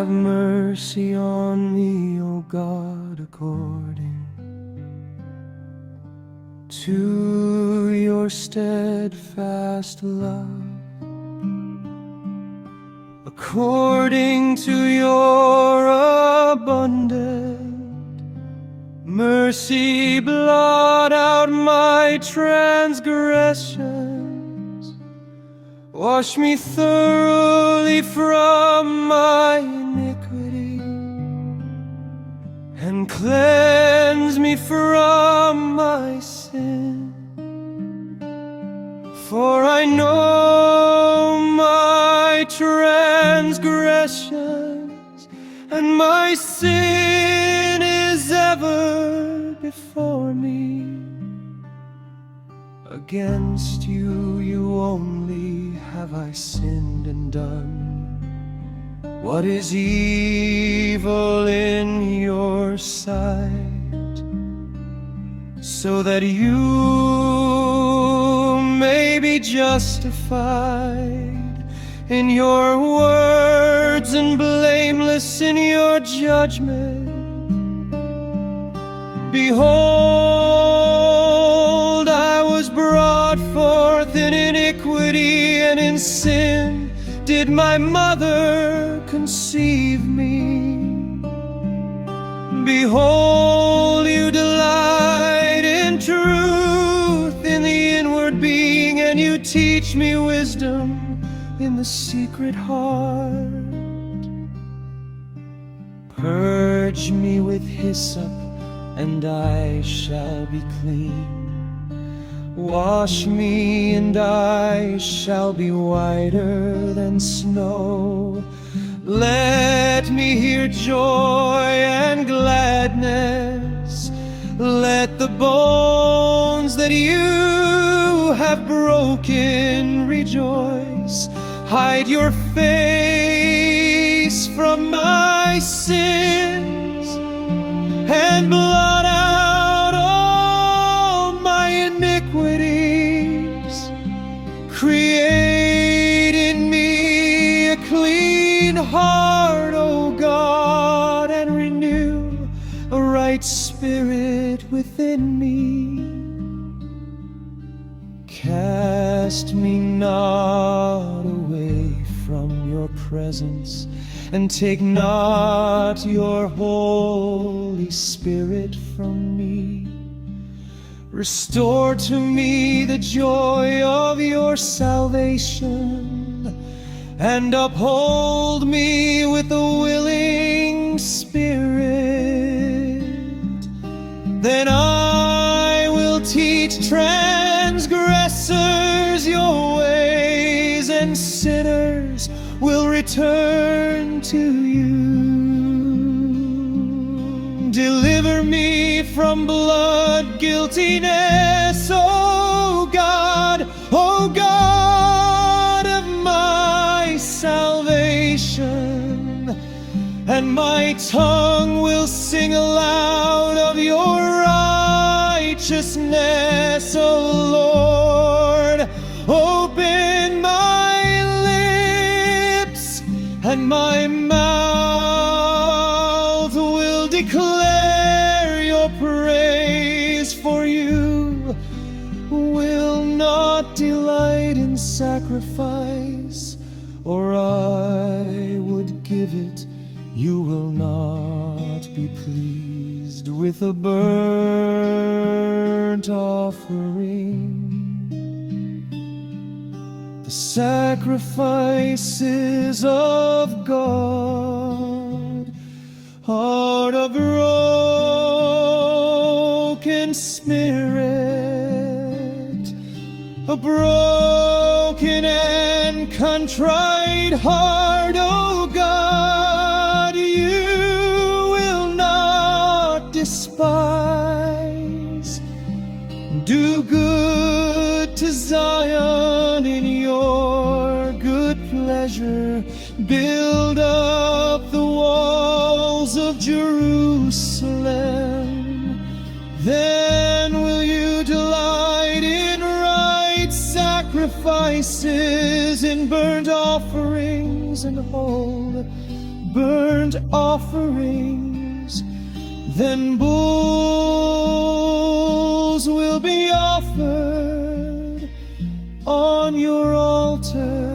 have mercy on me, O God, according to your steadfast love, according to your abundant mercy. Blot out my transgressions, wash me thoroughly from my iniquity, and cleanse me from my sin. For I know my transgressions, and my sin is ever before me. Against you, you only have I sinned and done what is evil in your sight, so that you may be justified in your words and blameless in your judgment. Behold, I was brought forth in iniquity, and in sin did my mother conceive me. Behold, you delight in truth in the inward being, and you teach me wisdom in the secret heart. Purge me with hyssop, and I shall be clean. Wash me, and I shall be whiter than snow. Let me hear joy and gladness. Let the bones that you have broken rejoice. Hide your face from my sins, and blot out all my iniquities. Create in me a clean heart, O God, and renew a right spirit within me. Cast me not away from your presence, and take not your Holy Spirit from me. Restore to me the joy of your salvation, and uphold me with a willing spirit. Then I will teach transgressors your ways, and sinners will return to you. Deliver me from blood guiltiness, O God, O God of my salvation, and my tongue will sing aloud of your righteousness, O Lord. Open my lips, and my mouth will declare your praise. For you will not delight in sacrifice, or I would give it. You will not be pleased with a burnt offering. The sacrifices of God are a broken spirit, a broken and contrite heart, O God, you will not despise. Do good to Zion in your good pleasure. Build up the walls of Jerusalem. Then will you delight in right sacrifices, in burnt offerings, and hold burnt offerings, then bulls will be offered on your altar.